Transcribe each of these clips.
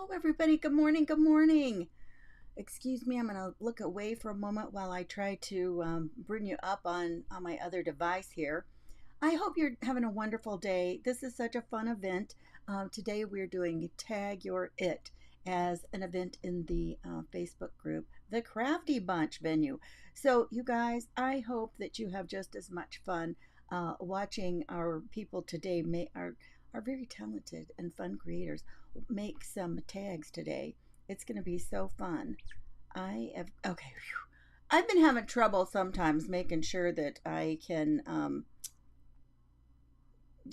Hello, everybody. Good morning. Good morning. Excuse me, I'm going to look away for a moment while I try to bring you up on my other device here. I hope you're having a wonderful day. This is such a fun event. Today we're doing Tag Your It as an event in the Facebook group, the Crafty Bunch venue. So, you guys, I hope that you have just as much fun watching our people today, our very talented and fun creators, make some tags today. It's going to be so fun. Okay. Whew. I've been having trouble sometimes making sure that I can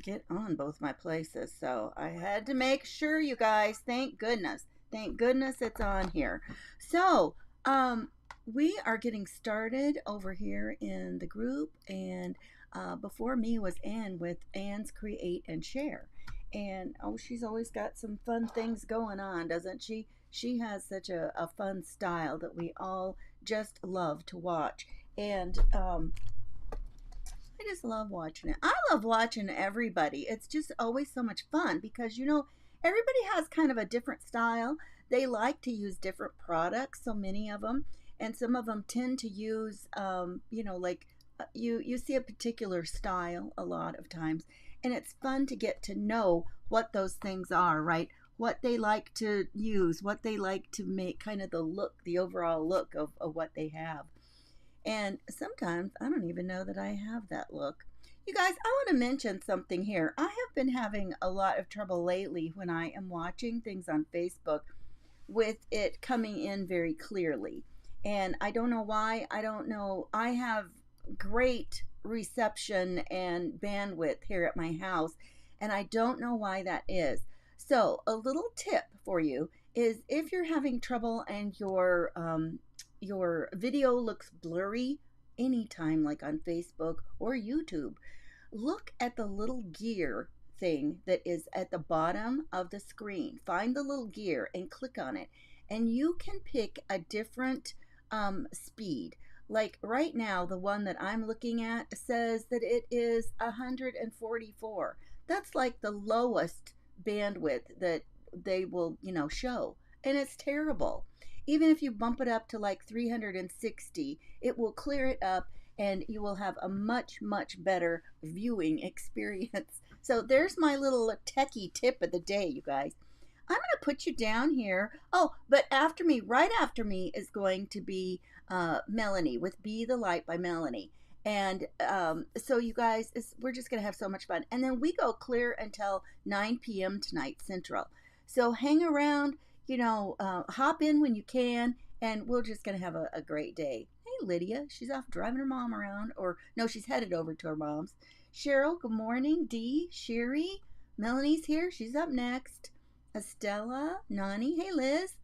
get on both my places. So I had to make sure, you guys. Thank goodness. Thank goodness it's on here. So, we are getting started over here in the group, and before me was Ann with Ann's Create and Share. And oh, she's always got some fun things going on, doesn't she? She has such a fun style that we all just love to watch. And I just love watching it. I love watching everybody. It's just always so much fun because, everybody has kind of a different style. They like to use different products, so many of them. And some of them tend to use, like you see a particular style a lot of times. And it's fun to get to know what those things are, right? What they like to use, what they like to make, kind of the overall look of what they have. And sometimes I don't even know that I have that look. You guys, I want to mention something here. I have been having a lot of trouble lately when I am watching things on Facebook with it coming in very clearly. And I don't know why. I don't know. I have great reception and bandwidth here at my house, and I don't know why that is. So, a little tip for you is if you're having trouble and your video looks blurry anytime, like on Facebook or YouTube, look at the little gear thing that is at the bottom of the screen. Find the little gear and click on it, and you can pick a different speed. Like right now, the one that I'm looking at says that it is 144. That's like the lowest bandwidth that they will, show. And it's terrible. Even if you bump it up to like 360, it will clear it up and you will have a much, much better viewing experience. So there's my little techie tip of the day, you guys. I'm going to put you down here. Oh, but after me, right after me, is going to be Melanie with Be the Light by Melanie. And so you guys, we're just going to have so much fun. And then we go clear until 9 p.m. tonight, Central. So hang around, hop in when you can, and we're just going to have a great day. Hey, Lydia, she's off driving her mom around, or no, she's headed over to her mom's. Cheryl, good morning. Dee, Sherry, Melanie's here. She's up next. Estella, Nani, hey, Liz.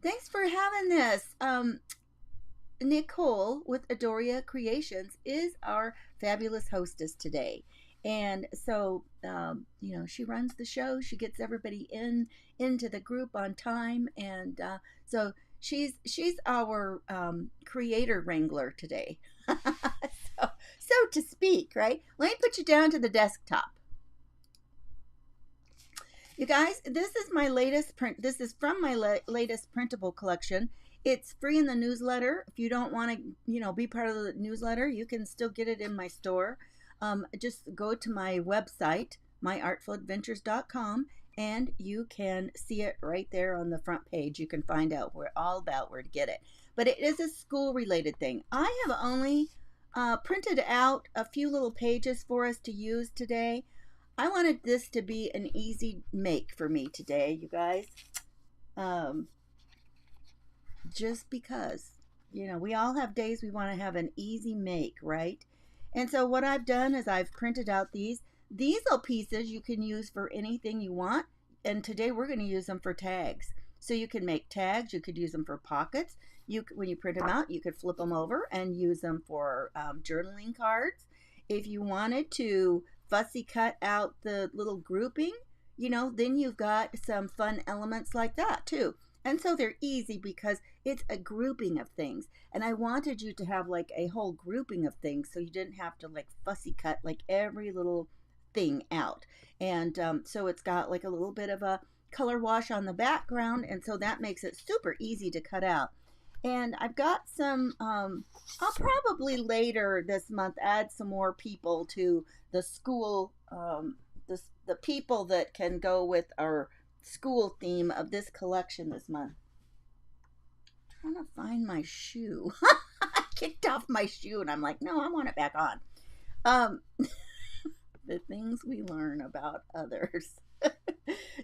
Thanks for having this. Nicole with Adoria Creations is our fabulous hostess today. And so, she runs the show. She gets everybody into the group on time. And so she's our creator wrangler today. so to speak, right? Let me put you down to the desktop. You guys, this is my latest print. This is from my latest printable collection. It's free in the newsletter. If you don't want to, be part of the newsletter, you can still get it in my store. Just go to my website, myartfuladventures.com, and you can see it right there on the front page. You can find out all about where to get it. But it is a school-related thing. I have only printed out a few little pages for us to use today. I wanted this to be an easy make for me today, you guys. Just because, we all have days we want to have an easy make, right? And so what I've done is I've printed out these little pieces you can use for anything you want. And today we're going to use them for tags. So you can make tags. You could use them for pockets. When you print them out, you could flip them over and use them for journaling cards. If you wanted to fussy cut out the little grouping, then you've got some fun elements like that too. And so they're easy because it's a grouping of things. And I wanted you to have like a whole grouping of things so you didn't have to like fussy cut like every little thing out. And so it's got like a little bit of a color wash on the background, and so that makes it super easy to cut out. And I've got some, I'll probably later this month add some more people to the school, the people that can go with our school theme of this collection this month. I'm trying to find my shoe. I kicked off my shoe and I'm like, no, I want it back on. Um, the things we learn about others.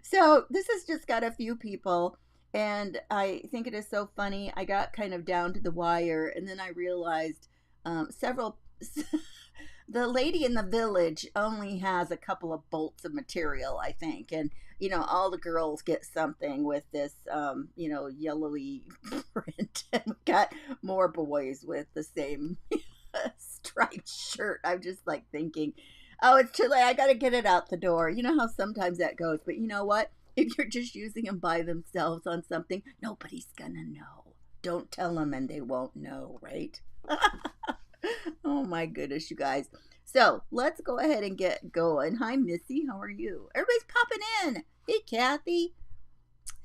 So this has just got a few people, and I think it is so funny. I got kind of down to the wire, and then I realized several. The lady in the village only has a couple of bolts of material, I think, and all the girls get something with this yellowy print, and we got more boys with the same striped shirt. I'm just like thinking, oh, it's too late. I got to get it out the door. You know how sometimes that goes. But you know what? If you're just using them by themselves on something, nobody's going to know. Don't tell them and they won't know, right? Oh, my goodness, you guys. So let's go ahead and get going. Hi, Missy. How are you? Everybody's popping in. Hey, Kathy.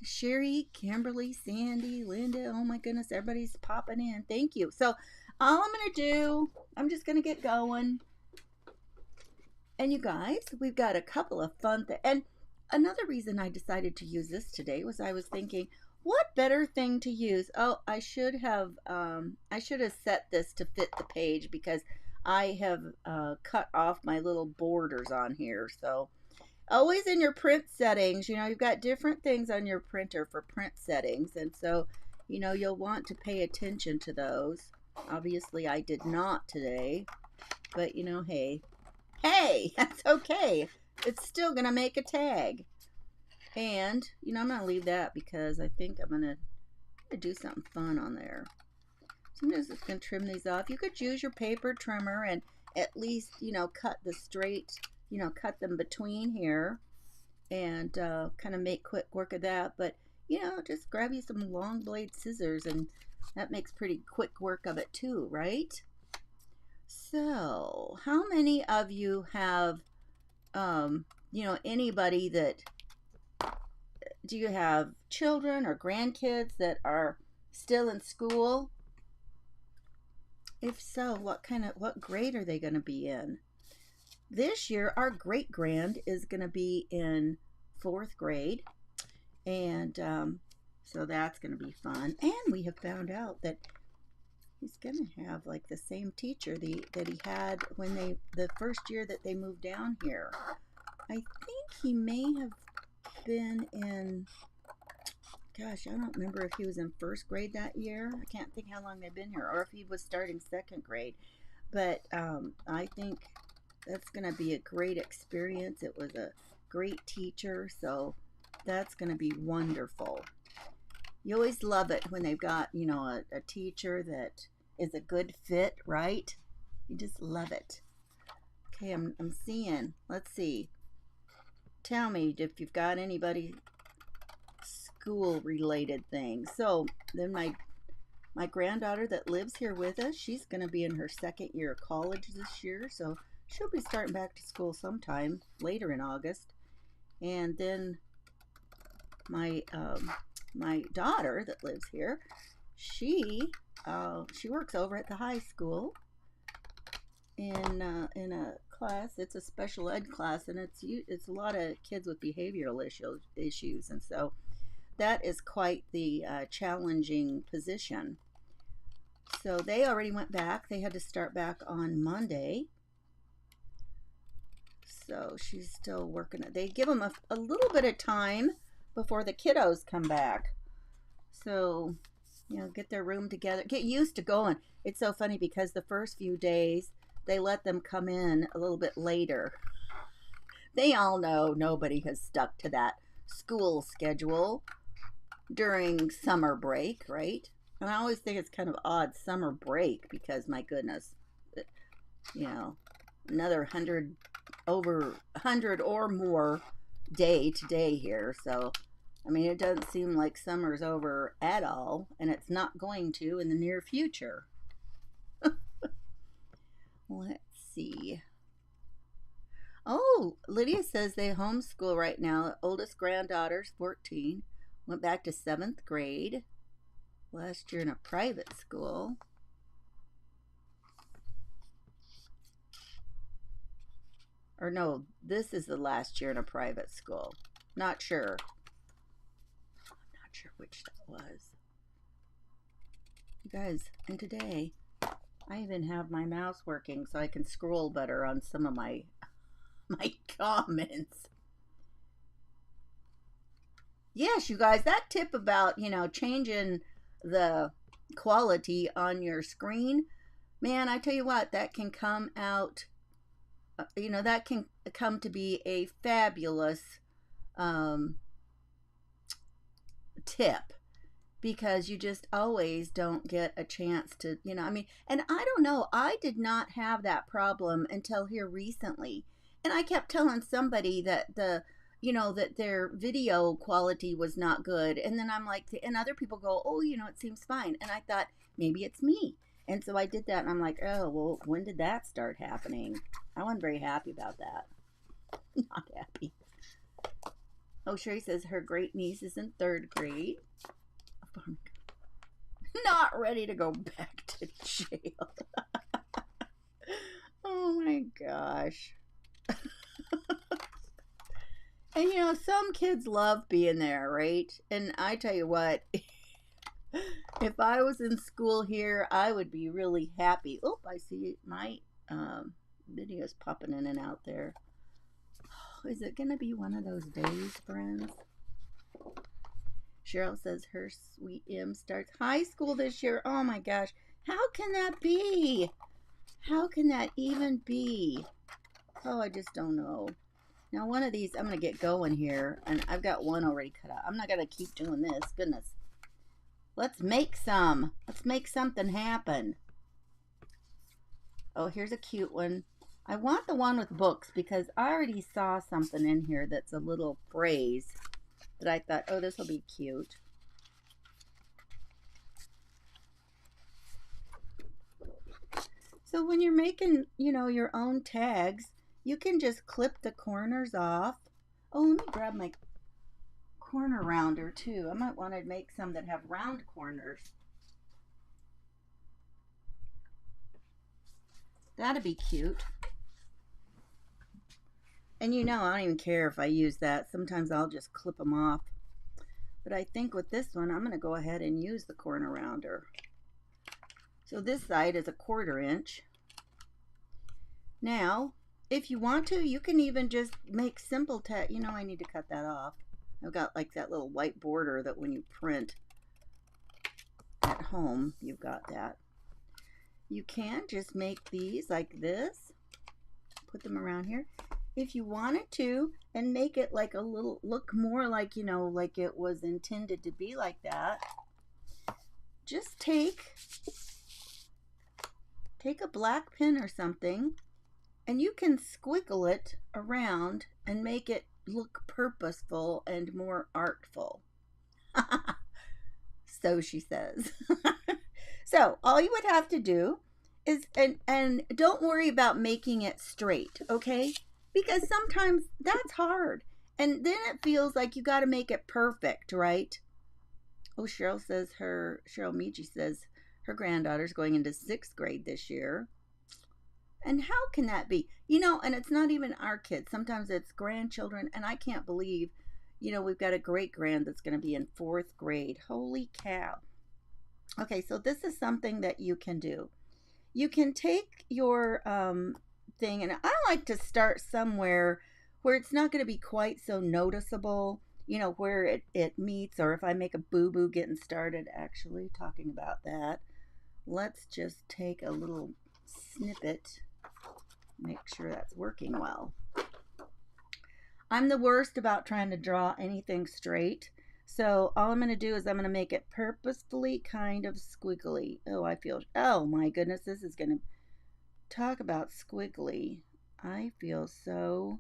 Sherry, Kimberly, Sandy, Linda. Oh, my goodness. Everybody's popping in. Thank you. So all I'm going to do, I'm just going to get going. And you guys, we've got a couple of fun things. And another reason I decided to use this today was I was thinking, what better thing to use? Oh, I should have set this to fit the page because I have cut off my little borders on here. So always in your print settings, you've got different things on your printer for print settings. And so, you'll want to pay attention to those. Obviously, I did not today, but hey, that's okay. It's still going to make a tag. And, I'm going to leave that because I think I'm going to do something fun on there. So I'm just going to trim these off. You could use your paper trimmer and at least, cut the straight, cut them between here and kind of make quick work of that. But, just grab you some long blade scissors and that makes pretty quick work of it too, right? So, how many of you have, anybody that, do you have children or grandkids that are still in school? If so, what grade are they going to be in? This year, our great grand is going to be in 4th grade, and so that's going to be fun. And we have found out that he's going to have like the same teacher that he had when the first year that they moved down here. I think he may have been in, gosh, I don't remember if he was in 1st grade that year. I can't think how long they've been here, or if he was starting 2nd grade. But I think that's going to be a great experience. It was a great teacher, so that's going to be wonderful. You always love it when they've got, a teacher that is a good fit, right? You just love it. Okay, I'm seeing, let's see. Tell me if you've got anybody school related things. So then my granddaughter that lives here with us, she's going to be in her 2nd year of college this year. So she'll be starting back to school sometime later in August. And then my daughter that lives here, she works over at the high school in a class. It's a special ed class, and it's a lot of kids with behavioral issues, and so that is quite the challenging position. So they already went back. They had to start back on Monday. So she's still working. They give them a little bit of time before the kiddos come back. So, get their room together. Get used to going. It's so funny because the first few days, they let them come in a little bit later. They all know nobody has stuck to that school schedule during summer break, right? And I always think it's kind of odd, summer break, because my goodness, another 100 or more day today here. So, I mean, it doesn't seem like summer's over at all, and it's not going to in the near future. Let's see. Oh, Lydia says they homeschool right now. Oldest granddaughter's 14. Went back to 7th grade. Last year in a private school. Or no, this is the last year in a private school. Not sure. I'm not sure which that was. You guys, and today I even have my mouse working so I can scroll better on some of my comments. Yes, you guys, that tip about, changing the quality on your screen, man, I tell you what, that can come out, that can come to be a fabulous tip, because you just always don't get a chance to, and I don't know, I did not have that problem until here recently. And I kept telling somebody that that their video quality was not good. And then I'm like, and other people go, oh, it seems fine. And I thought, maybe it's me. And so I did that, and I'm like, oh, well, when did that start happening? I wasn't very happy about that. Not happy. Oh, Sherry says her great niece is in 3rd grade. Not ready to go back to jail. Oh my gosh. And some kids love being there, right? And I tell you what, if I was in school here, I would be really happy. Oh, I see my videos popping in and out there. Oh, is it going to be one of those days, friends? Cheryl says her sweet M starts high school this year. Oh my gosh. How can that be? How can that even be? Oh, I just don't know. Now, one of these, I'm going to get going here, and I've got one already cut out. I'm not going to keep doing this. Goodness. Let's make some. Let's make something happen. Oh, here's a cute one. I want the one with books because I already saw something in here that's a little phrase that I thought, oh, this will be cute. So when you're making, your own tags, you can just clip the corners off. Oh, let me grab my corner rounder too. I might want to make some that have round corners. That'd be cute. And I don't even care if I use that. Sometimes I'll just clip them off. But I think with this one, I'm going to go ahead and use the corner rounder. So this side is a 1/4 inch. Now, if you want to, you can even just make simple tag. I need to cut that off. I've got like that little white border that when you print at home, you've got that. You can just make these like this. Put them around here. If you wanted to, and make it like a little, look more like, like it was intended to be like that, just take a black pen or something, and you can squiggle it around and make it look purposeful and more artful. So she says. So all you would have to do is, and don't worry about making it straight, okay? Because sometimes that's hard. And then it feels like you got to make it perfect, right? Oh, Cheryl Michi says her granddaughter's going into 6th grade this year. And how can that be? And it's not even our kids. Sometimes it's grandchildren. And I can't believe, we've got a great grand that's going to be in 4th grade. Holy cow. Okay, so this is something that you can do. You can take your thing, and I like to start somewhere where it's not going to be quite so noticeable, where it meets, or if I make a boo-boo getting started, actually talking about that, let's just take a little snippet, make sure that's working well. I'm the worst about trying to draw anything straight, so all I'm going to do is I'm going to make it purposefully kind of squiggly. Oh my goodness, this is going to talk about squiggly. I feel so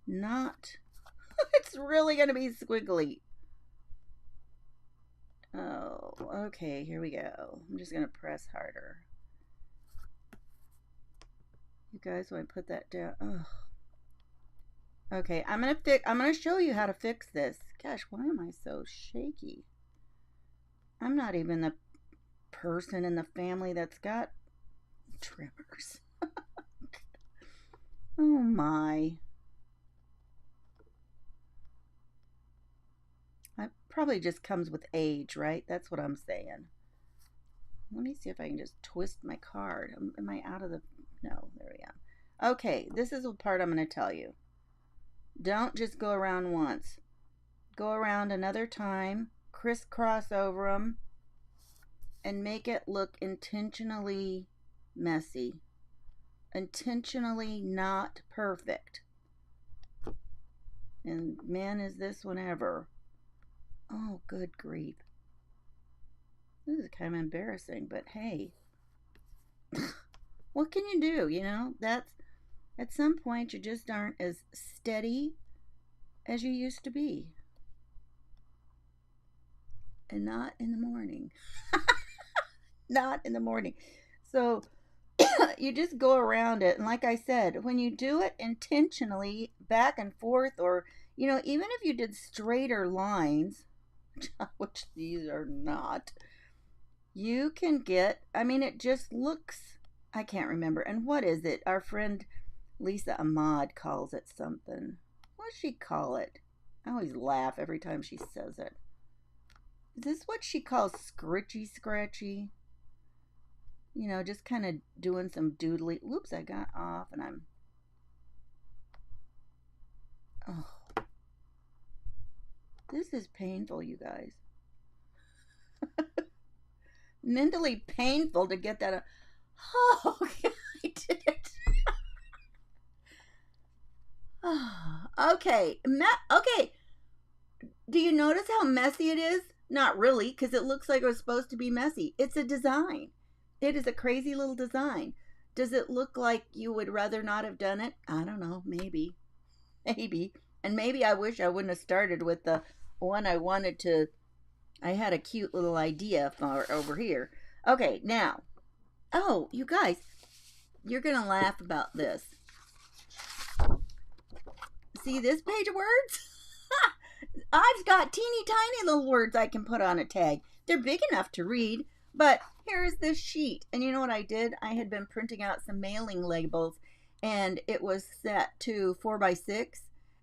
not. It's really going to be squiggly. Oh, okay, here we go. I'm just going to press harder. You guys want to put that down? Ugh. Okay, I'm gonna show you how to fix this. Gosh, why am I so shaky? I'm not even the person in the family that's got tremors. Oh my. It probably just comes with age, right? That's what I'm saying. Let me see if I can just twist my card. Am I out of the... No, there we go. Okay, this is the part I'm going to tell you. Don't just go around once. Go around another time, crisscross over them, and make it look intentionally messy. Intentionally not perfect. And man, is this one ever. Oh, good grief. This is kind of embarrassing, but hey. What can you do, you know? That's... At some point, you just aren't as steady as you used to be. And not in the morning. Not in the morning. So you just go around it. And like I said, when you do it intentionally, back and forth, or, you know, even if you did straighter lines, which these are not, you can get, I mean, it just looks, I can't remember. And what is it? Our friend Lisa Ahmad calls it something. What does she call it? I always laugh every time she says it. Is this what she calls scritchy scratchy? You know, just kind of doing some doodly. Whoops, I got off and I'm... Oh. This is painful, you guys. Mentally painful to get that... Oh, I did it. Okay. Okay. Do you notice how messy it is? Not really, because it looks like it was supposed to be messy. It's a design. It is a crazy little design. Does it look like you would rather not have done it? I don't know. Maybe. Maybe. And maybe I wish I wouldn't have started with the one I wanted to... I had a cute little idea for over here. Okay, now. Oh, you guys. You're going to laugh about this. See this page of words? I've got teeny tiny little words I can put on a tag. They're big enough to read, but here's this sheet. And you know what I did? I had been printing out some mailing labels, and it was set to 4x6.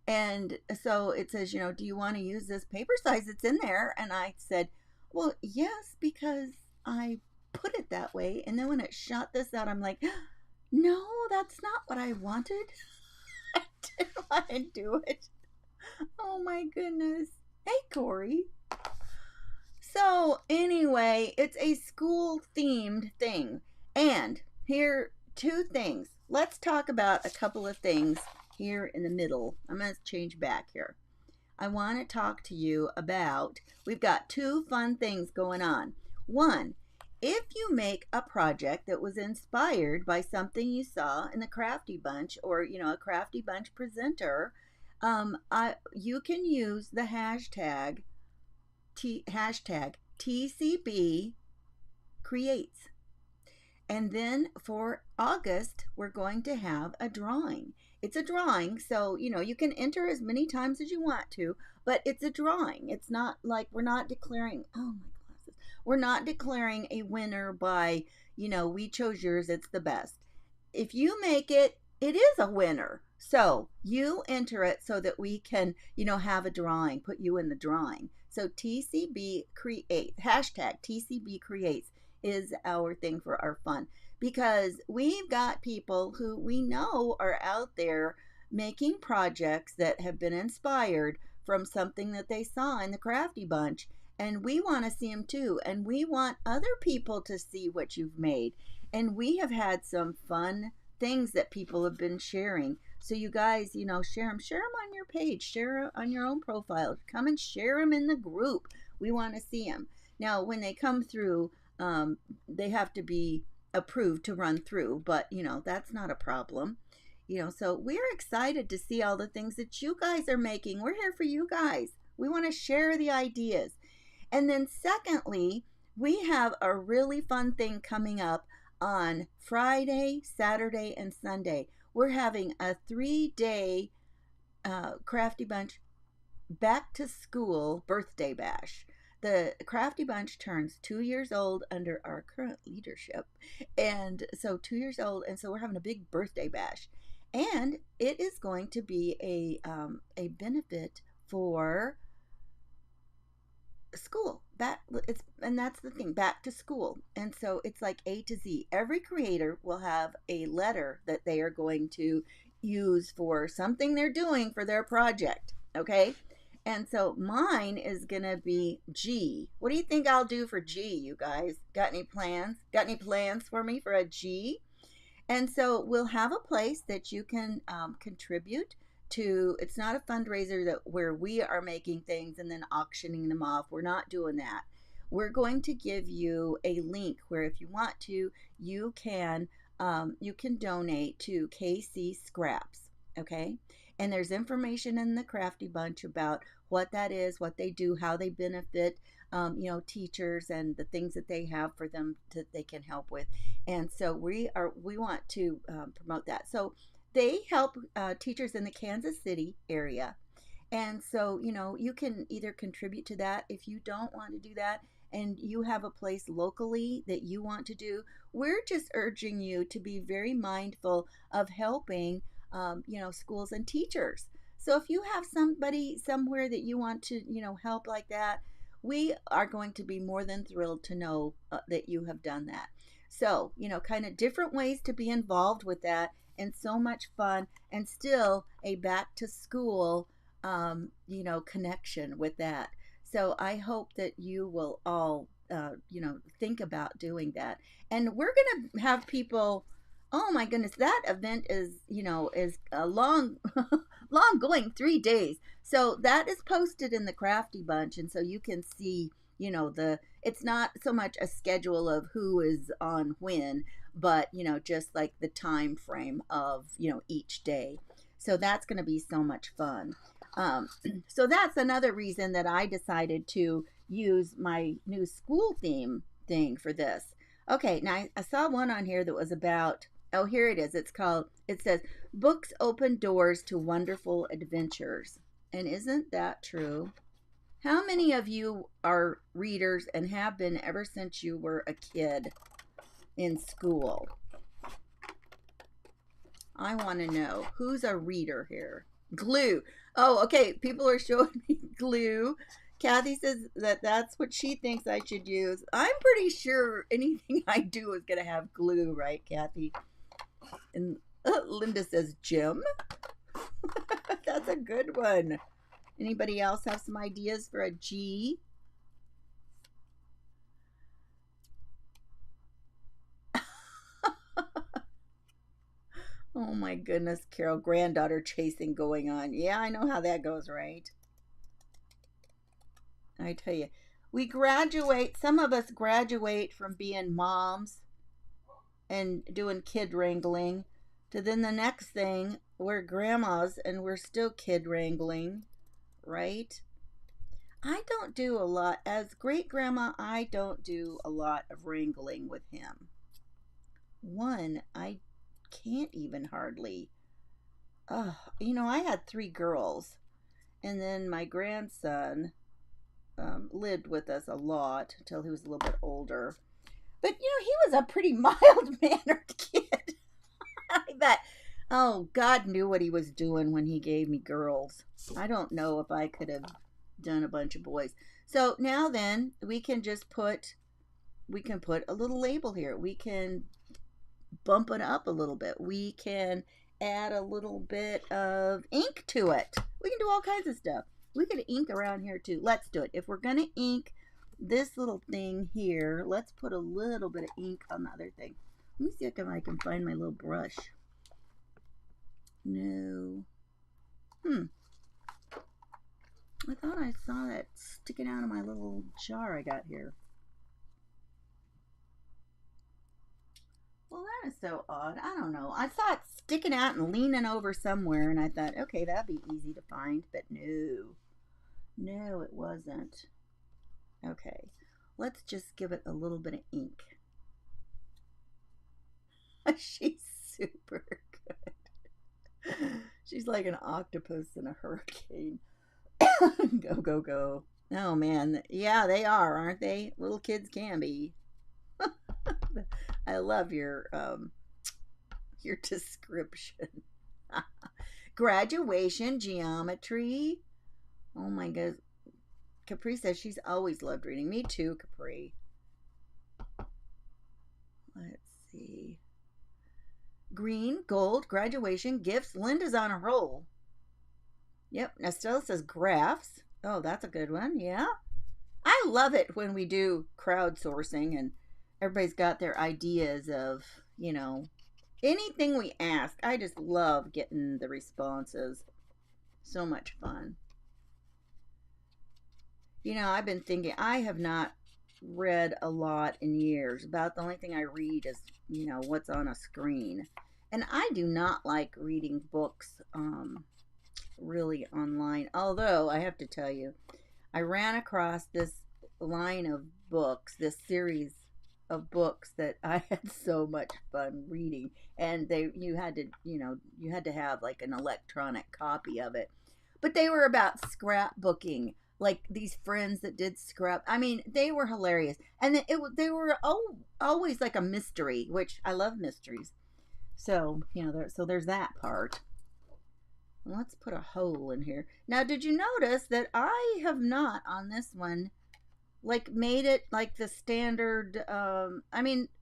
And so it says, you know, do you want to use this paper size that's in there? And I said, well, yes, because I put it that way. And then when it shot this out, I'm like, no, that's not what I wanted. I didn't want to do it. Oh my goodness. Hey, Corey. So anyway, it's a school themed thing. And here, two things. Let's talk about a couple of things here in the middle. I'm going to change back here. I want to talk to you about, we've got two fun things going on. One, if you make a project that was inspired by something you saw in the Crafty Bunch, or, you know, a Crafty Bunch presenter, you can use the hashtag TCB creates. And then for August, we're going to have a drawing. It's a drawing, so, you know, you can enter as many times as you want to, but it's a drawing. It's not like we're not declaring, oh my glasses, we're not declaring a winner by, you know, we chose yours, it's the best. If you make it, it is a winner. So you enter it so that we can, you know, have a drawing, put you in the drawing. So TCB creates, hashtag TCB creates is our thing for our fun, because we've got people who we know are out there making projects that have been inspired from something that they saw in the Crafty Bunch, and we want to see them too, and we want other people to see what you've made. And we have had some fun things that people have been sharing. So you guys, you know, share them on your page, share them on your own profile, come and share them in the group. We want to see them. Now, when they come through, they have to be approved to run through, but you know, that's not a problem. You know, so we're excited to see all the things that you guys are making. We're here for you guys. We want to share the ideas. And then secondly, we have a really fun thing coming up. on Friday, Saturday, and Sunday. We're having a 3-day Crafty Bunch back to school birthday bash. The Crafty Bunch turns 2 years old under our current leadership. And so 2 years old, and so we're having a big birthday bash. And it is going to be a benefit for school. And that's the thing, back to school. And so it's like A to Z. Every creator will have a letter that they are going to use for something they're doing for their project. Okay? And so mine is going to be G. What do you think I'll do for G, you guys? Got any plans? Got any plans for me for a G? And so we'll have a place that you can contribute to. It's not a fundraiser that where we are making things and then auctioning them off. We're not doing that. We're going to give you a link where if you want to, you can donate to KC Scraps. Okay, and there's information in the Crafty Bunch about what that is, what they do, how they benefit, teachers and the things that they have for them that they can help with. And so we want to promote that. So they help teachers in the Kansas City area. And so, you can either contribute to that if you don't want to do that and you have a place locally that you want to do. We're just urging you to be very mindful of helping, schools and teachers. So if you have somebody somewhere that you want to, help like that, we are going to be more than thrilled to know that you have done that. So, kind of different ways to be involved with that, and so much fun, and still a back to school, connection with that. So I hope that you will all, think about doing that. And we're going to have people. Oh my goodness, that event is a long, long going 3 days. So that is posted in the Crafty Bunch, and so you can see, it's not so much a schedule of who is on when, but just like the time frame of each day. So that's going to be so much fun. So that's another reason that I decided to use my new school theme thing for this. Okay, now I saw one on here that was about. Oh, here it is. It says, Books Open Doors to Wonderful Adventures. And isn't that true? How many of you are readers and have been ever since you were a kid in school? I want to know. Who's a reader here? Glue. Oh, okay. People are showing me glue. Kathy says that that's what she thinks I should use. I'm pretty sure anything I do is going to have glue, right, Kathy? And Linda says Jim. That's a good one. Anybody else have some ideas for a G? Oh my goodness, Carol, granddaughter chasing going on. Yeah, I know how that goes, right? I tell you, some of us graduate from being moms and doing kid wrangling to then the next thing, we're grandmas and we're still kid wrangling, right? I don't do a lot. As great grandma, I don't do a lot of wrangling with him. One, I can't even hardly. I had 3 girls, and then my grandson lived with us a lot until he was a little bit older. But he was a pretty mild-mannered kid. I bet. Oh, God knew what he was doing when he gave me girls. I don't know if I could have done a bunch of boys. So now then, we can put a little label here. We can bump it up a little bit. We can add a little bit of ink to it. We can do all kinds of stuff. We could ink around here too. Let's do it. If we're going to ink this little thing here, let's put a little bit of ink on the other thing. Let me see if I can find my little brush. No. I thought I saw that sticking out of my little jar I got here. Well, that is so odd. I don't know. I saw it sticking out and leaning over somewhere, and I thought, okay, that'd be easy to find. But no. No, it wasn't. Okay. Let's just give it a little bit of ink. She's super good. She's like an octopus in a hurricane. Go, go, go. Oh man, yeah, they are, aren't they? Little kids can be. I love your description. Graduation geometry. Oh my god. Capri says she's always loved reading. Me too, Capri. Let's see. Green, gold, graduation, gifts. Linda's on a roll. Yep. Estelle says graphs. Oh, that's a good one. Yeah. I love it when we do crowdsourcing and everybody's got their ideas of, anything we ask. I just love getting the responses. So much fun. I've been thinking, I have not read a lot in years. About the only thing I read is, what's on a screen. And I do not like reading books really online. Although, I have to tell you, I ran across this line of books, this series of books that I had so much fun reading. And you had to have like an electronic copy of it. But they were about scrapbooking. Like these friends that did scrap. I mean, they were hilarious. And they were always like a mystery, which I love mysteries. So, there's that part. Let's put a hole in here. Now, did you notice that I have not on this one like made it like the standard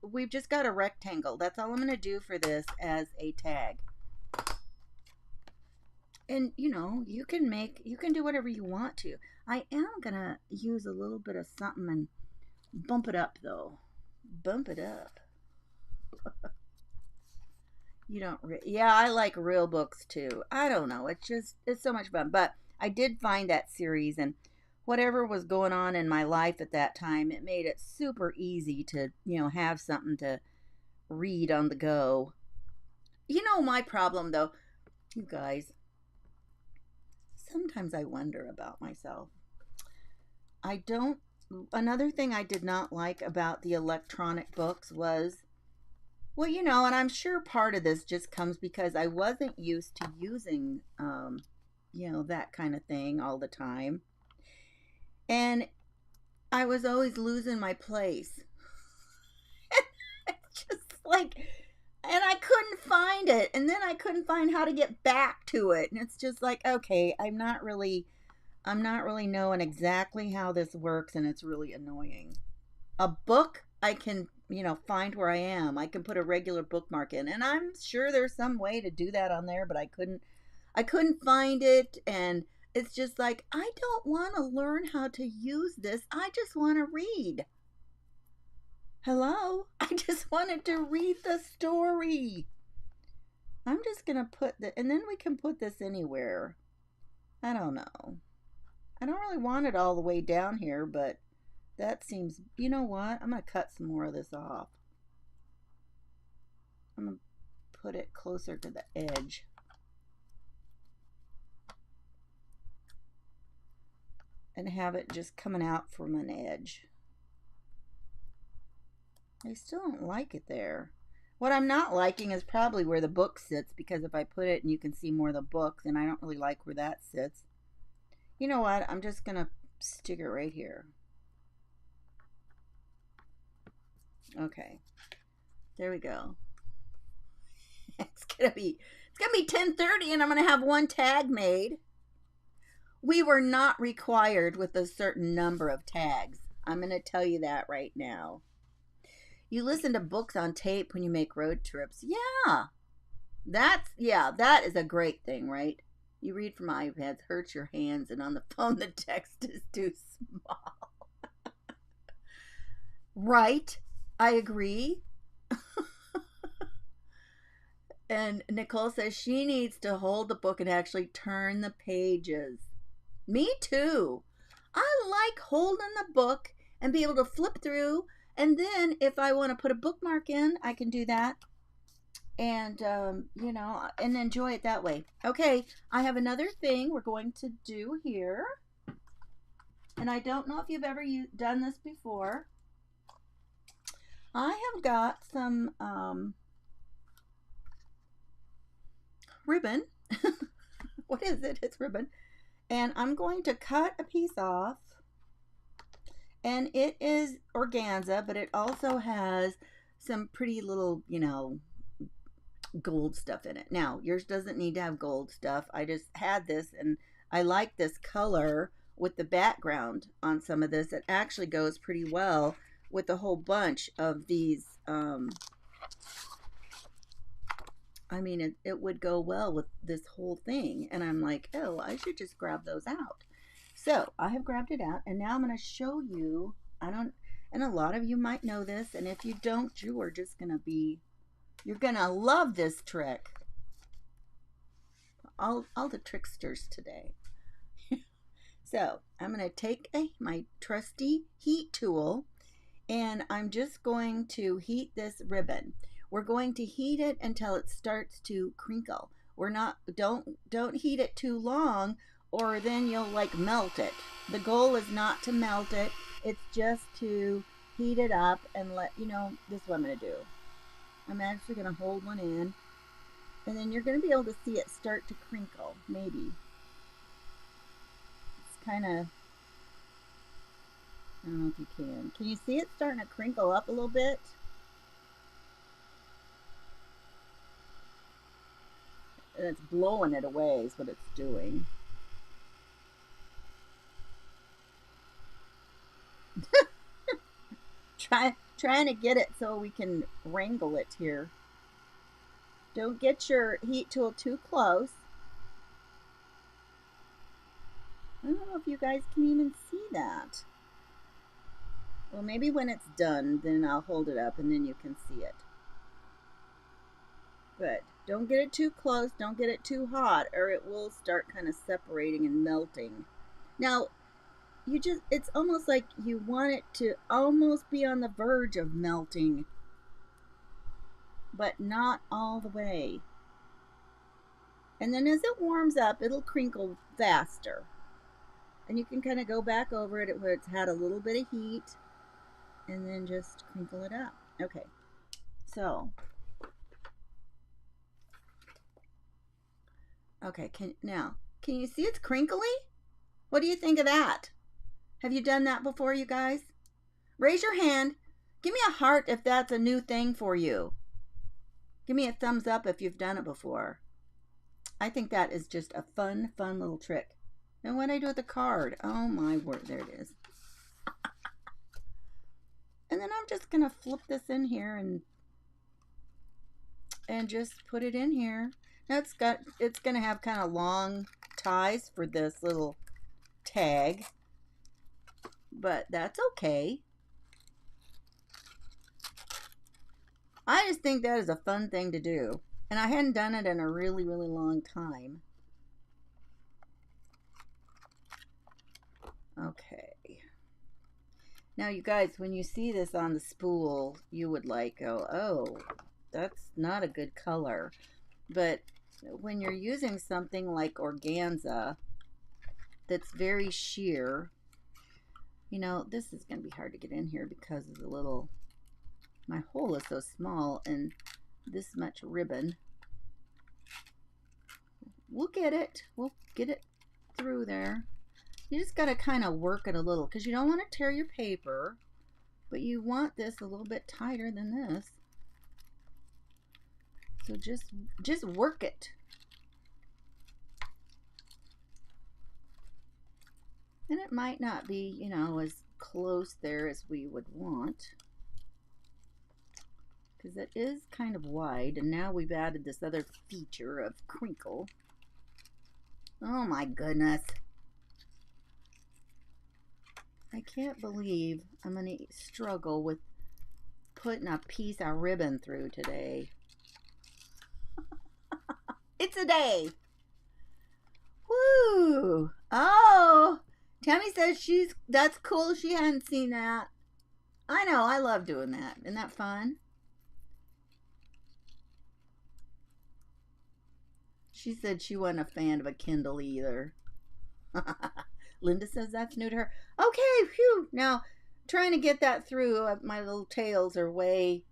we've just got a rectangle. That's all I'm going to do for this as a tag. And you can do whatever you want to. I am going to use a little bit of something and bump it up though. Bump it up. Yeah, I like real books too. I don't know. It's so much fun. But I did find that series, and whatever was going on in my life at that time, it made it super easy to, have something to read on the go. My problem though, you guys, sometimes I wonder about myself. Another thing I did not like about the electronic books was, well, and I'm sure part of this just comes because I wasn't used to using, that kind of thing all the time. And I was always losing my place. Just like, and I couldn't find it. And then I couldn't find how to get back to it. And it's just like, okay, I'm not really knowing exactly how this works, and it's really annoying. A book, I can, find where I am. I can put a regular bookmark in, and I'm sure there's some way to do that on there, but I couldn't find it, and it's just like, I don't want to learn how to use this. I just want to read. Hello? I just wanted to read the story. I'm just going to put and then we can put this anywhere. I don't know. I don't really want it all the way down here, but that seems, you know what? I'm going to cut some more of this off. I'm going to put it closer to the edge. And have it just coming out from an edge. I still don't like it there. What I'm not liking is probably where the book sits, because if I put it and you can see more of the book, then I don't really like where that sits. You know what? I'm just going to stick it right here. Okay. There we go. It's gonna be 10:30 and I'm gonna have one tag made. We were not required with a certain number of tags. I'm gonna tell you that right now. You listen to books on tape when you make road trips. Yeah. That is a great thing, right? You read from iPads, hurts your hands, and on the phone the text is too small. Right? I agree. And Nicole says she needs to hold the book and actually turn the pages. Me too. I like holding the book and be able to flip through, and then if I want to put a bookmark in, I can do that. And, and enjoy it that way. Okay, I have another thing we're going to do here. And I don't know if you've ever done this before. I have got some ribbon. What is it? It's ribbon. And I'm going to cut a piece off. And it is organza, but it also has some pretty little, you know, gold stuff in it. Now, yours doesn't need to have gold stuff. I just had this and I like this color with the background on some of this. It actually goes pretty well with a whole bunch of these. I mean, it would go well with this whole thing. And I'm like, oh, I should just grab those out. So I have grabbed it out, and now I'm going to show you. And a lot of you might know this, and if you don't, you are just going to be, you're going to love this trick. All the tricksters today. So I'm going to take my trusty heat tool, and I'm just going to heat this ribbon. We're going to heat it until it starts to crinkle. Don't heat it too long, or then you'll like melt it. The goal is not to melt it. It's just to heat it up and let you know. This is what I'm going to do. I'm actually going to hold one in, and then you're going to be able to see it start to crinkle. Maybe it's kind of, I don't know if you can. Can you see it starting to crinkle up a little bit? And it's blowing it away is what it's doing. Trying to get it so we can wrangle it here. Don't get your heat tool too close. I don't know if you guys can even see that. Well, maybe when it's done, then I'll hold it up and then you can see it. Good. Don't get it too close. Don't get it too hot, or it will start kind of separating and melting. Now, it's almost like you want it to almost be on the verge of melting, but not all the way. And then as it warms up, it'll crinkle faster. And you can kind of go back over it where it's had a little bit of heat, and then just crinkle it up. Okay, so. Okay, can you see it's crinkly? What do you think of that? Have you done that before, you guys? Raise your hand. Give me a heart if that's a new thing for you. Give me a thumbs up if you've done it before. I think that is just a fun little trick. And what do I do with the card? Oh my word, there it is. And then I'm just gonna flip this in here and just put it in here. Now it's gonna have kind of long ties for this little tag, but that's okay. I just think that is a fun thing to do, and I hadn't done it in a really long time. Okay. Now you guys, when you see this on the spool, you would like go, oh, that's not a good color. But when you're using something like organza that's very sheer, you know, this is going to be hard to get in here because of the little, my hole is so small and this much ribbon. We'll get it through there. You just got to kind of work it a little because you don't want to tear your paper, but you want this a little bit tighter than this. So just work it. And it might not be, you know, as close there as we would want, because it is kind of wide, and now we've added this other feature of crinkle. Oh my goodness. I can't believe I'm going to struggle with putting a piece of ribbon through today. It's a day. Woo! Oh, Tammy says that's cool. She hadn't seen that. I know. I love doing that. Isn't that fun? She said she wasn't a fan of a Kindle either. Linda says that's new to her. Okay, phew. Now, trying to get that through, my little tails are way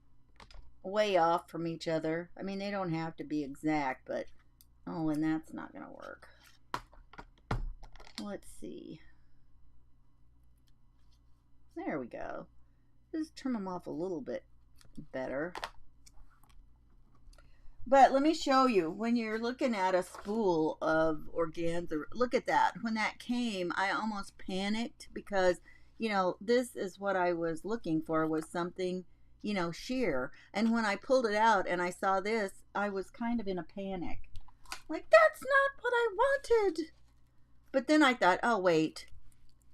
off from each other. I mean, they don't have to be exact, but Oh, and that's not going to work. Let's see. There we go. Just trim them off a little bit better. But let me show you, when you're looking at a spool of organza, look at that. When that came, I almost panicked because, you know, this is what I was looking for, was something, you know, sheer. And when I pulled it out and I saw this, I was kind of in a panic. Like, that's not what I wanted. But then I thought, oh, wait,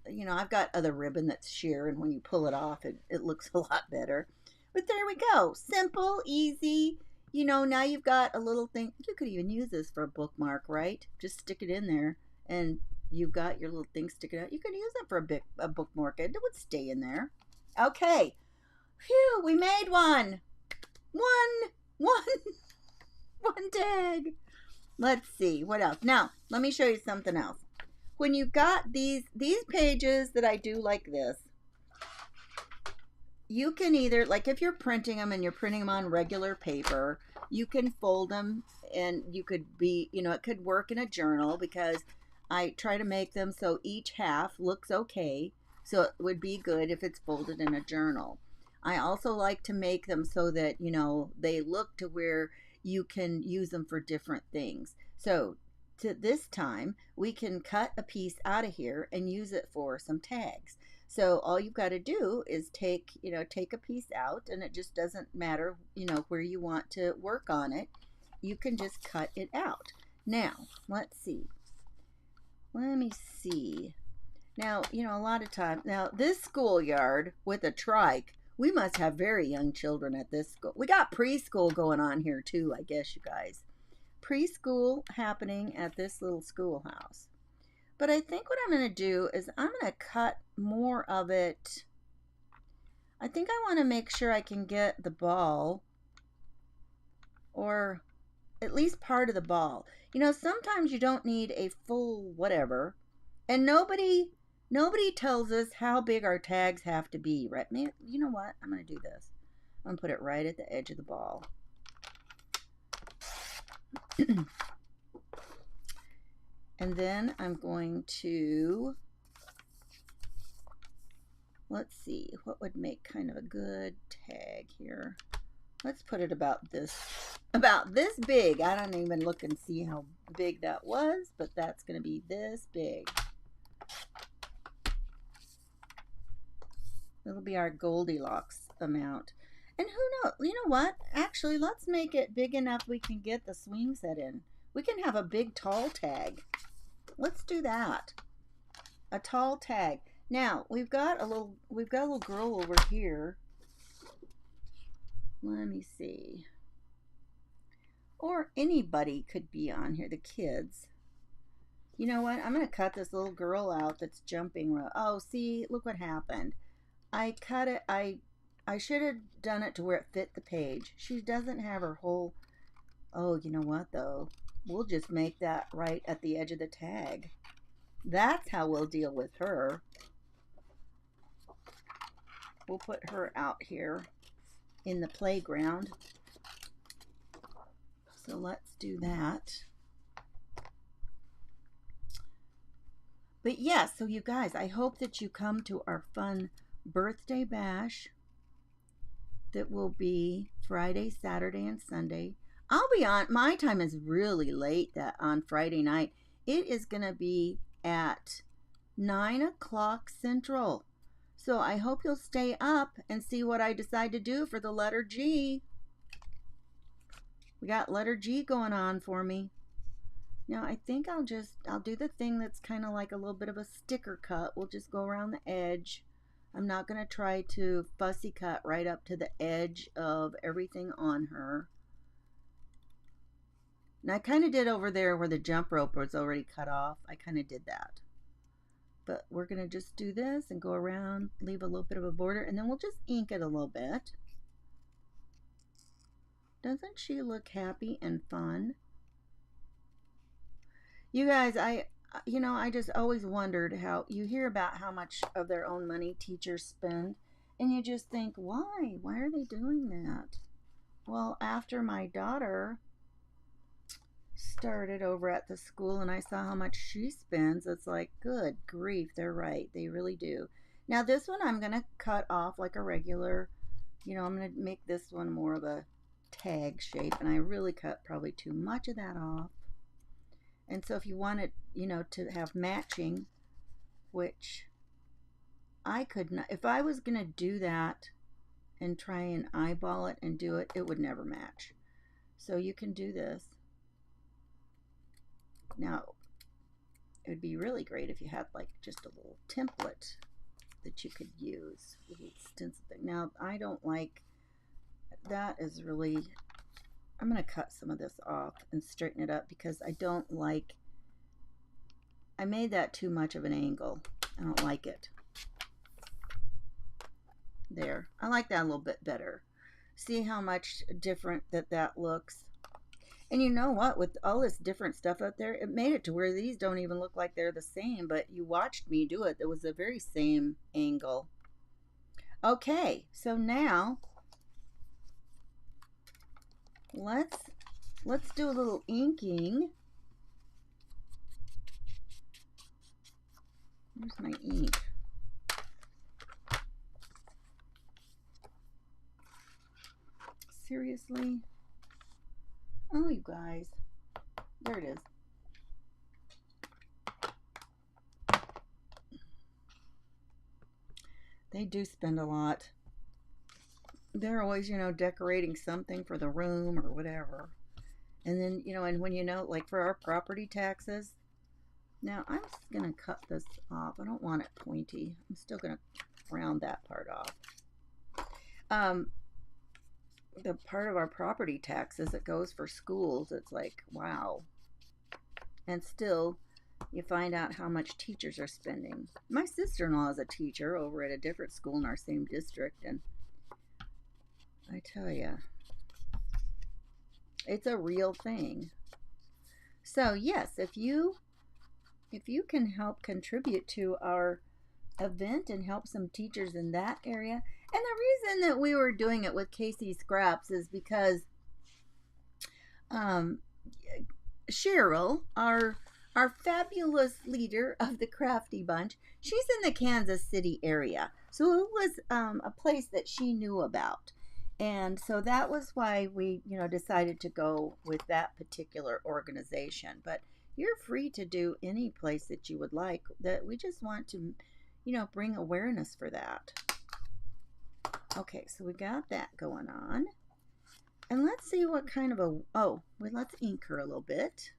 you know, I've got other ribbon that's sheer, and when you pull it off, it looks a lot better. But there we go. Simple, easy. You know, now you've got a little thing. You could even use this for a bookmark, right? Just stick it in there, and you've got your little thing sticking out. You could use it for a bookmark. It would stay in there. Okay. Phew, we made one. One tag. Let's see, what else? Now, let me show you something else. When you've got these pages that I do like this, you can either, like if you're printing them and you're printing them on regular paper, you can fold them, and you could be, you know, it could work in a journal, because I try to make them so each half looks okay. So it would be good if it's folded in a journal. I also like to make them so that, you know, they look to where you can use them for different things. So to this time, we can cut a piece out of here and use it for some tags. So all you've got to do is take a piece out, and it just doesn't matter, you know, where you want to work on it. You can just cut it out. Now, let's see. Let me see. Now, you know, a lot of times, now this schoolyard with a trike, we must have very young children at this school. We got preschool going on here too, I guess, you guys. Preschool happening at this little schoolhouse. But I think what I'm going to do is I'm going to cut more of it. I think I want to make sure I can get the ball, or at least part of the ball. You know, sometimes you don't need a full whatever. And nobody tells us how big our tags have to be, right? You know what? I'm going to do this. I'm going to put it right at the edge of the ball. And then I'm going to, let's see, what would make kind of a good tag here? Let's put it about this big. I don't even look and see how big that was, but that's going to be this big. It'll be our Goldilocks amount. And who knows, you know what? Actually, let's make it big enough we can get the swing set in. We can have a big tall tag. Let's do that. A tall tag. Now, we've got a little girl over here. Let me see. Or anybody could be on here, the kids. You know what? I'm going to cut this little girl out that's jumping. Oh, see, look what happened. I cut it. I should have done it to where it fit the page. She doesn't have her whole. Oh, you know what though? We'll just make that right at the edge of the tag. That's how we'll deal with her. We'll put her out here in the playground. So let's do that. But yes, so you guys, I hope that you come to our fun birthday bash that will be Friday, Saturday, and Sunday. I'll be on, my time is really late on Friday night. It is going to be at 9 o'clock Central. So I hope you'll stay up and see what I decide to do for the letter G. We got letter G going on for me. Now I think I'll do the thing that's kind of like a little bit of a sticker cut. We'll just go around the edge. I'm not going to try to fussy cut right up to the edge of everything on her. And I kind of did over there where the jump rope was already cut off. I kind of did that. But we're going to just do this and go around, leave a little bit of a border, and then we'll just ink it a little bit. Doesn't she look happy and fun? You guys, I just always wondered how you hear about how much of their own money teachers spend, and you just think, why? Why are they doing that? Well, after my daughter, started over at the school and I saw how much she spends. It's like, good grief, they're right. They really do. Now this one I'm going to cut off like a regular, I'm going to make this one more of a tag shape, and I really cut probably too much of that off. And so if you want it, to have matching, which I could not, if I was going to do that and try and eyeball it and do it, it would never match. So you can do this. Now, it would be really great if you had like just a little template that you could use, a little stencil thing. Now, I don't like, that is really, I'm going to cut some of this off and straighten it up because I don't like, I made that too much of an angle. I don't like it. There, I like that a little bit better. See how much different that looks? And you know what, with all this different stuff out there, it made it to where these don't even look like they're the same, but you watched me do it. It was the very same angle. Okay, so now let's do a little inking. Where's my ink? Seriously? Oh, you guys. There it is. They do spend a lot. They're always, decorating something for the room or whatever. And then, and when like for our property taxes, now I'm just going to cut this off. I don't want it pointy. I'm still going to round that part off. The part of our property taxes that goes for schools, it's like, wow. And still, you find out how much teachers are spending. My sister-in-law is a teacher over at a different school in our same district, and I tell you, it's a real thing. So yes, if you can help contribute to our event and help some teachers in that area. And the reason that we were doing it with Casey Scraps is because Cheryl, our fabulous leader of the Crafty Bunch, she's in the Kansas City area. So it was a place that she knew about. And so that was why we, decided to go with that particular organization. But you're free to do any place that you would like. That we just want to, bring awareness for that. Okay, so we got that going on. And let's see what kind of let's ink her a little bit.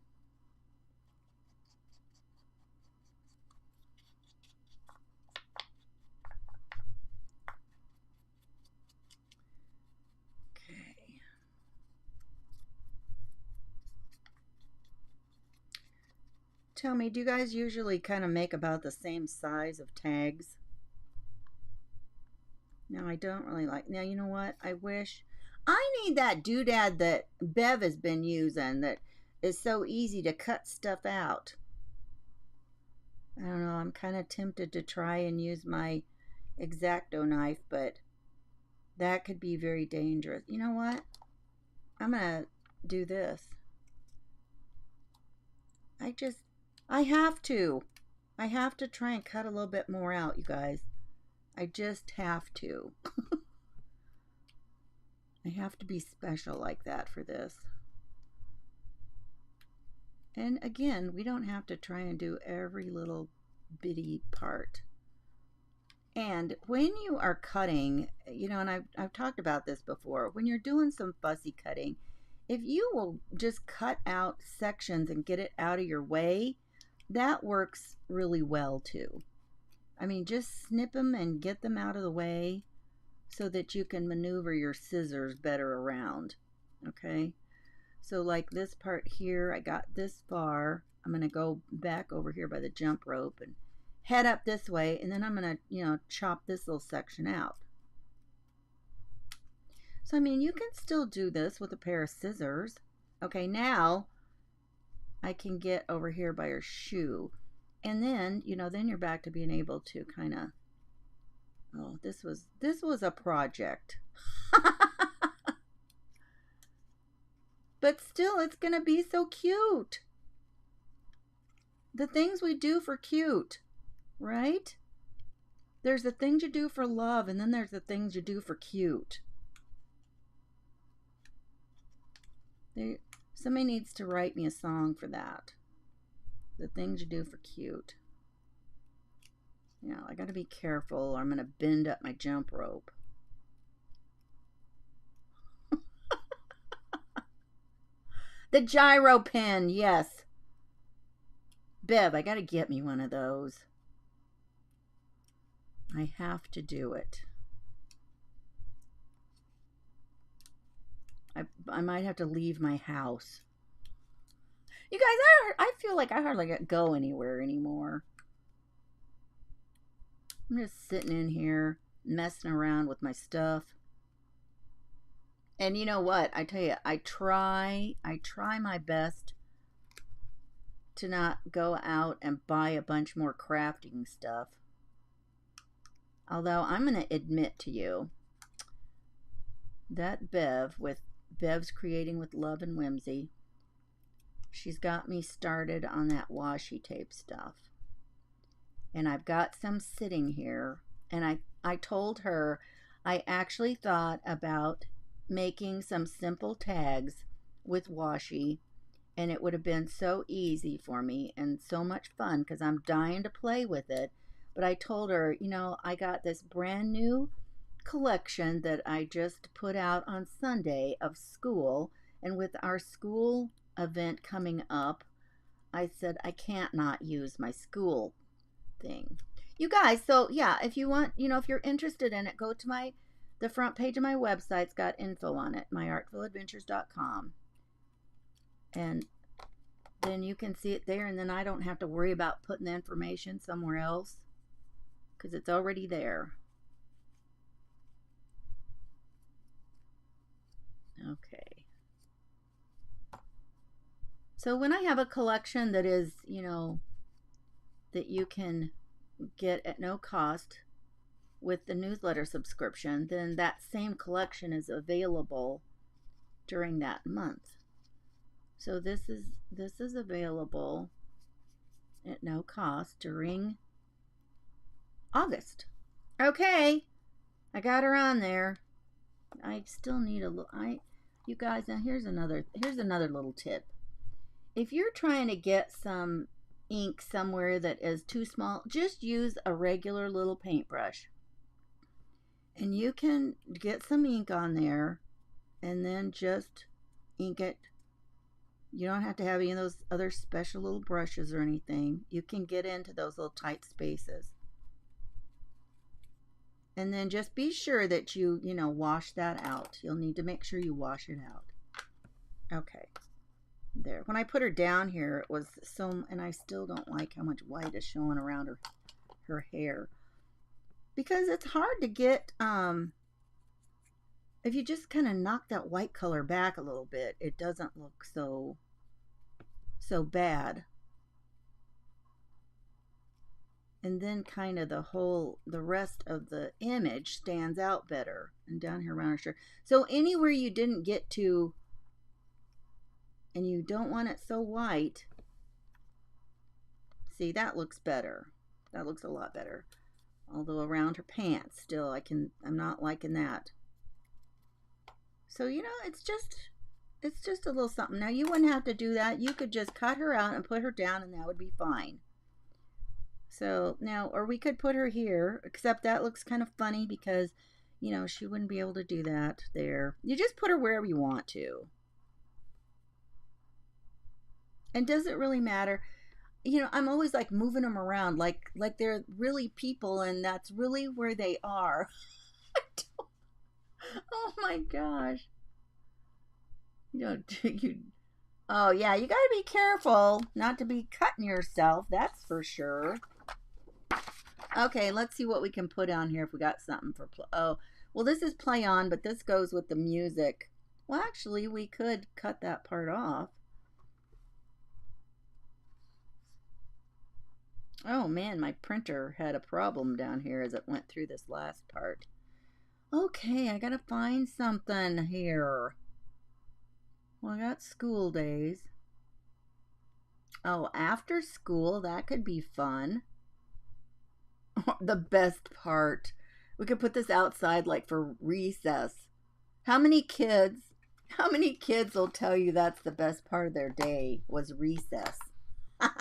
Okay. Tell me, do you guys usually kind of make about the same size of tags? Now, I don't really like, now you know what, I wish, I need that doodad that Bev has been using that is so easy to cut stuff out. I don't know, I'm kind of tempted to try and use my X-Acto knife, but that could be very dangerous. You know what, I'm going to do this. I have to try and cut a little bit more out, you guys. I just have to. I have to be special like that for this. And again, we don't have to try and do every little bitty part. And when you are cutting, and I've talked about this before, when you're doing some fussy cutting, if you will just cut out sections and get it out of your way, that works really well too. I mean, just snip them and get them out of the way so that you can maneuver your scissors better around. Okay? So like this part here, I got this far. I'm going to go back over here by the jump rope and head up this way, and then I'm going to, chop this little section out. So, I mean, you can still do this with a pair of scissors. Okay, now I can get over here by her shoe. And then, then you're back to being able to kind of, this was a project. But still, it's going to be so cute. The things we do for cute, right? There's the things you do for love, and then there's the things you do for cute. Somebody needs to write me a song for that. The things you do for cute. I got to be careful or I'm going to bend up my jump rope. The gyro pen, yes. Bev, I got to get me one of those. I have to do it. I might have to leave my house. You guys, I feel like I hardly go anywhere anymore. I'm just sitting in here messing around with my stuff. And you know what? I tell you, I try my best to not go out and buy a bunch more crafting stuff. Although I'm going to admit to you that Bev, with Bev's Creating with Love and Whimsy, she's got me started on that washi tape stuff. And I've got some sitting here. And I told her I actually thought about making some simple tags with washi. And it would have been so easy for me and so much fun because I'm dying to play with it. But I told her, I got this brand new collection that I just put out on Sunday of school. And with our school event coming up, I said I can't not use my school thing. You guys, so yeah, if you want, if you're interested in it, go to the front page of my website. It's got info on it, myartfuladventures.com. And then you can see it there, and then I don't have to worry about putting the information somewhere else because it's already there. Okay. So when I have a collection that is, that you can get at no cost with the newsletter subscription, then that same collection is available during that month. So this is available at no cost during August. Okay, I got her on there. I still need a little. You guys, now here's another little tip. If you're trying to get some ink somewhere that is too small, just use a regular little paintbrush, and you can get some ink on there, and then just ink it. You don't have to have any of those other special little brushes or anything. You can get into those little tight spaces. And then just be sure that you wash that out. You'll need to make sure you wash it out. Okay. There. When I put her down here, it was so, and I still don't like how much white is showing around her hair. Because it's hard to get, if you just kind of knock that white color back a little bit, it doesn't look so bad. And then kind of the rest of the image stands out better. And down here around her shirt. So anywhere you didn't get to, and you don't want it so white, see, that looks better. That looks a lot better. Although around her pants, still, I'm not liking that. So, it's just a little something. Now, you wouldn't have to do that. You could just cut her out and put her down, and that would be fine. So, now, or we could put her here, except that looks kind of funny because, she wouldn't be able to do that there. You just put her wherever you want to. And does it really matter? I'm always like moving them around like they're really people, and that's really where they are. Oh my gosh. Oh yeah, you gotta be careful not to be cutting yourself, that's for sure. Okay, let's see what we can put on here if we got something for well, this is play on, but this goes with the music. Well, actually, we could cut that part off. Oh man, my printer had a problem down here as it went through this last part. Okay, I gotta find something here. Well, I got school days. Oh, after school, that could be fun. The best part. We could put this outside like for recess. How many kids how many kids will tell you that's the best part of their day was recess? I'm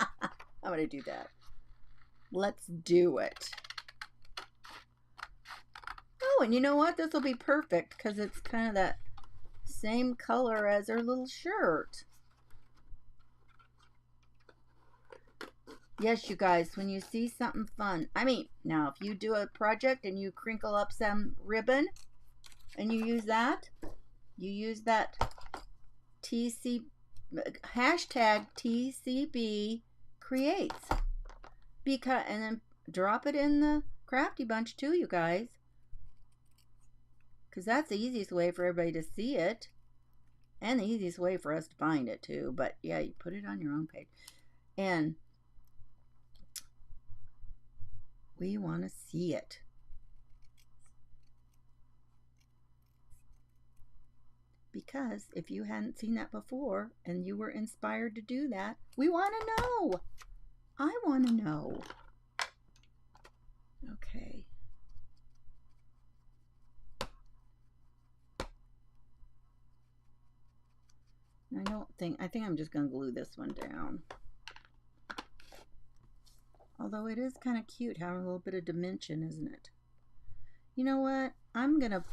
going to do that. Let's do it. Oh, and you know what? This will be perfect because it's kind of that same color as her little shirt. Yes, you guys, when you see something fun, now if you do a project and you crinkle up some ribbon and you use that TC hashtag TCB creates, because and then drop it in the Crafty Bunch too, you guys, because that's the easiest way for everybody to see it and the easiest way for us to find it too. But yeah, you put it on your own page, and we want to see it. Because if you hadn't seen that before and you were inspired to do that, we want to know. I want to know. Okay. I think I'm just going to glue this one down. Although it is kind of cute having a little bit of dimension, isn't it? You know what? I'm going to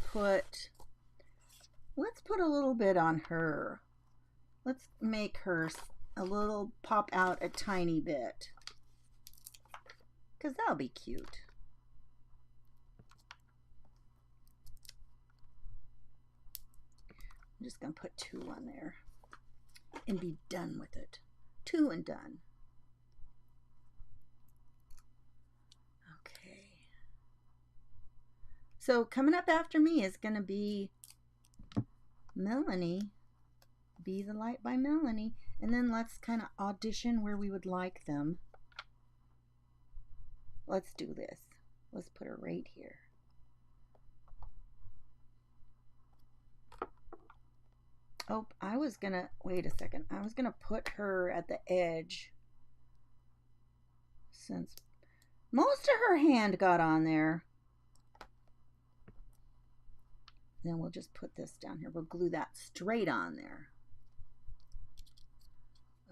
let's put a little bit on her. Let's make her a little pop out a tiny bit. Because that'll be cute. I'm just going to put 2 on there and be done with it. 2 and done. Okay. So coming up after me is going to be Melanie. Be the Light by Melanie. And then let's kind of audition where we would like them. Let's do this. Let's put her right here. Oh, wait a second. I was gonna put her at the edge, since most of her hand got on there. Then we'll just put this down here. We'll glue that straight on there.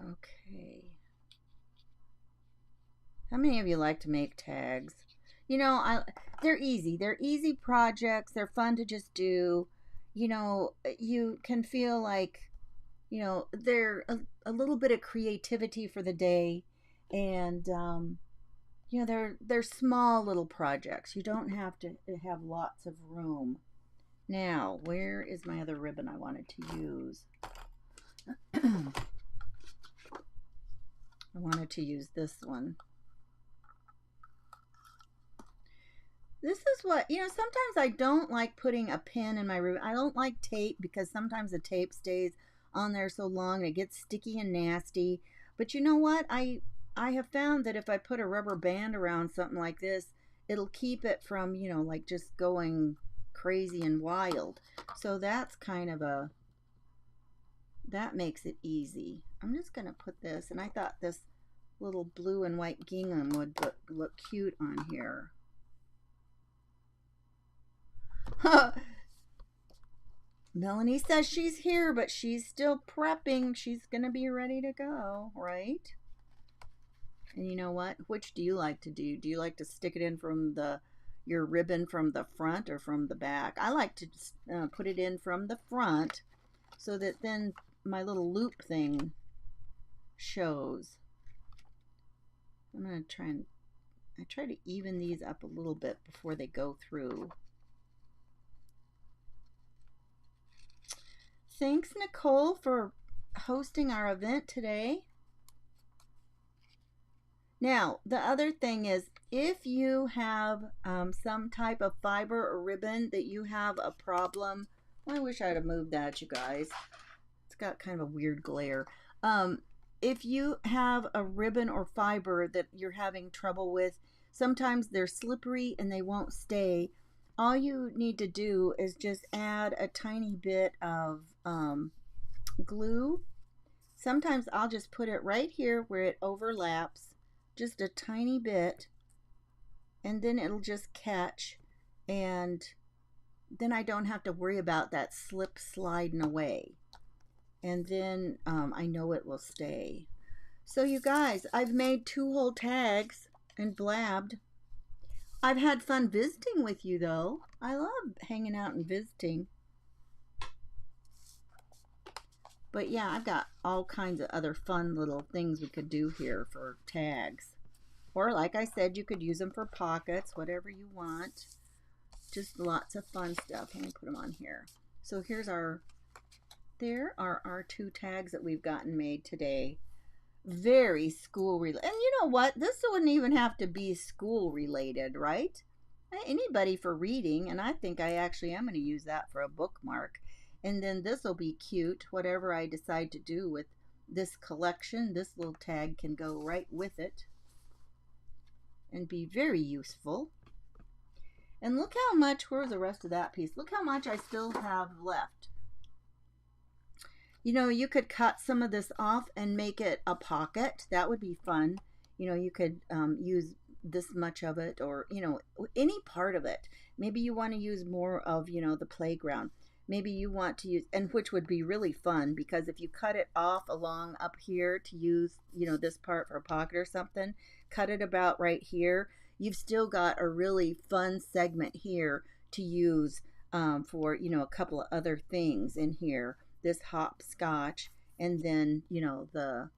Okay. How many of you like to make tags? You know, they're easy. They're easy projects. They're fun to just do. You know, you can feel like, you know, they're a little bit of creativity for the day. And, you know, they're small little projects. You don't have to have lots of room. Now, where is my other ribbon I wanted to use? I wanted to use this one. This is what, you know, sometimes I don't like putting a pin in my ribbon. I don't like tape because sometimes the tape stays on there so long and it gets sticky and nasty. But you know what? I have found that if I put a rubber band around something like this, it'll keep it from, you know, like just going crazy and wild. So that's kind of that makes it easy. I'm just going to put this, and I thought this little blue and white gingham would look cute on here. Melanie says she's here, but she's still prepping. She's going to be ready to go, right? And you know what? Which do you like to do? Do you like to stick it in from your ribbon from the front or from the back? I like to put it in from the front so that then my little loop thing shows. I'm going to try to even these up a little bit before they go through. Thanks, Nicole, for hosting our event today. Now, the other thing is, if you have some type of fiber or ribbon that you have a problem, I wish I'd have moved that, you guys. It's got kind of a weird glare. If you have a ribbon or fiber that you're having trouble with, sometimes they're slippery and they won't stay. All you need to do is just add a tiny bit of glue. Sometimes I'll just put it right here where it overlaps, just a tiny bit, and then it'll just catch, and then I don't have to worry about that slip sliding away. And then I know it will stay. So you guys, I've made 2 whole tags and blabbed. I've had fun visiting with you though. I love hanging out and visiting. But yeah, I've got all kinds of other fun little things we could do here for tags. Or like I said, you could use them for pockets, whatever you want. Just lots of fun stuff. Let me put them on here. So here's there are our 2 tags that we've gotten made today. Very school related. And you know what? This wouldn't even have to be school related, right? Anybody for reading. And I think I actually am going to use that for a bookmark. And then this will be cute. Whatever I decide to do with this collection, this little tag can go right with it and be very useful. And look how much, where's the rest of that piece? Look how much I still have left. You know, you could cut some of this off and make it a pocket. That would be fun. You know, you could use this much of it, or, you know, any part of it. Maybe you want to use more of, you know, the playground. Maybe you want to use, and which would be really fun, because if you cut it off along up here to use, you know, this part for a pocket or something, cut it about right here, you've still got a really fun segment here to use for, you know, a couple of other things in here. This hopscotch, and then, you know, the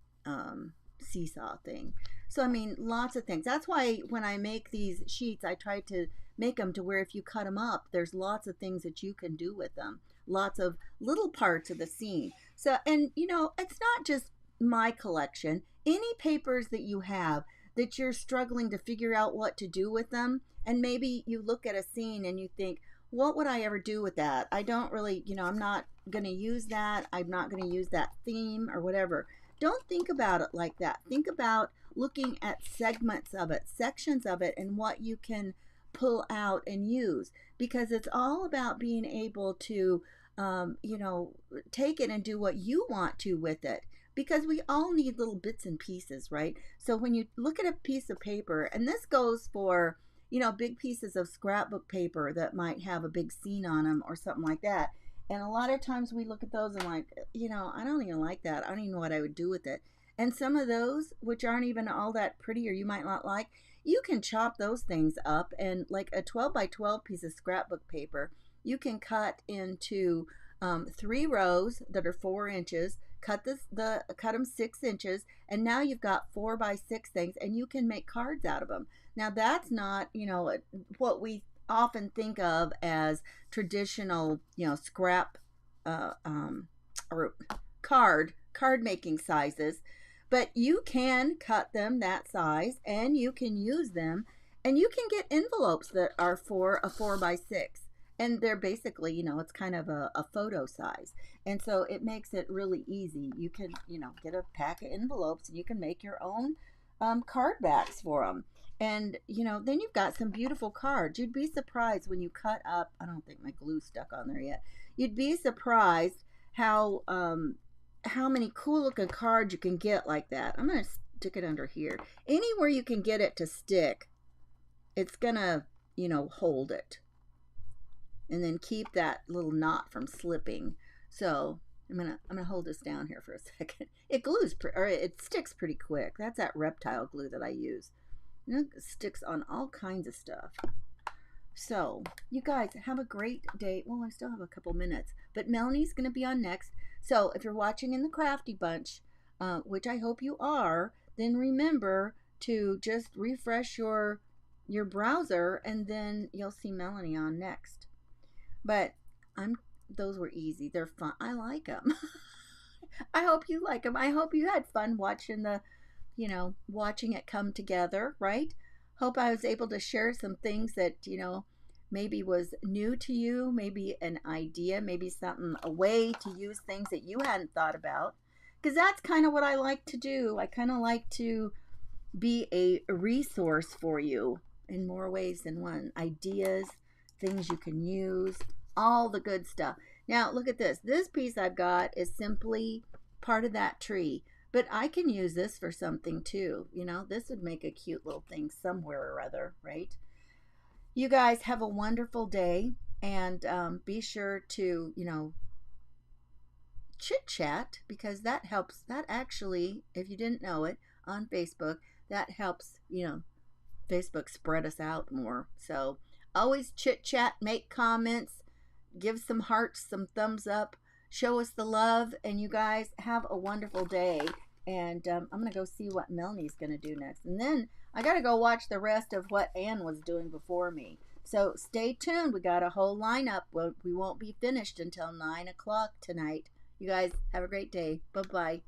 seesaw thing. So, I mean, lots of things. That's why when I make these sheets, I try to make them to where if you cut them up, there's lots of things that you can do with them. Lots of little parts of the scene. So, and, you know, it's not just my collection. Any papers that you have that you're struggling to figure out what to do with them, and maybe you look at a scene and you think, what would I ever do with that? I don't really, you know, I'm not going to use that. I'm not going to use that theme or whatever. Don't think about it like that. Think about looking at segments of it, sections of it, and what you can pull out and use, because it's all about being able to, you know, take it and do what you want to with it, because we all need little bits and pieces, right? So when you look at a piece of paper, and this goes for, you know, big pieces of scrapbook paper that might have a big scene on them or something like that. And a lot of times we look at those and like, you know, I don't even like that. I don't even know what I would do with it. And some of those, which aren't even all that pretty or you might not like, you can chop those things up, and like a 12 by 12 piece of scrapbook paper, you can cut into 3 rows that are 4 inches, cut them 6 inches, and now you've got 4 by 6 things, and you can make cards out of them. Now that's not, you know, what we often think of as traditional, you know, scrap or card making sizes, but you can cut them that size and you can use them, and you can get envelopes that are for a 4 by 6, and they're basically, you know, it's kind of a photo size, and so it makes it really easy. You can, you know, get a pack of envelopes and you can make your own card backs for them. And, you know, then you've got some beautiful cards. You'd be surprised when you cut up, I don't think my glue's stuck on there yet. You'd be surprised how many cool looking cards you can get like that. I'm going to stick it under here. Anywhere you can get it to stick, it's going to, you know, hold it. And then keep that little knot from slipping. So I'm gonna hold this down here for a second. It glues, or it sticks pretty quick. That's that reptile glue that I use. It sticks on all kinds of stuff. So, you guys have a great day. Well, I still have a couple minutes, but Melanie's going to be on next. So, if you're watching in the Crafty Bunch, which I hope you are, then remember to just refresh your browser, and then you'll see Melanie on next. But those were easy. They're fun. I like them. I hope you like them. I hope you had fun watching watching it come together, right? Hope I was able to share some things that, you know, maybe was new to you, maybe an idea, maybe something, a way to use things that you hadn't thought about. Because that's kind of what I like to do. I kind of like to be a resource for you in more ways than one. Ideas, things you can use, all the good stuff. Now, look at this. This piece I've got is simply part of that tree. But I can use this for something too. You know, this would make a cute little thing somewhere or other, right? You guys have a wonderful day. And be sure to, chit chat, because that helps. That actually, if you didn't know it, on Facebook, that helps, Facebook spread us out more. So always chit chat, make comments, give some hearts, some thumbs up, show us the love, and you guys have a wonderful day. And I'm going to go see what Melanie's going to do next. And then I got to go watch the rest of what Ann was doing before me. So stay tuned. We got a whole lineup. We won't be finished until 9 o'clock tonight. You guys have a great day. Bye-bye.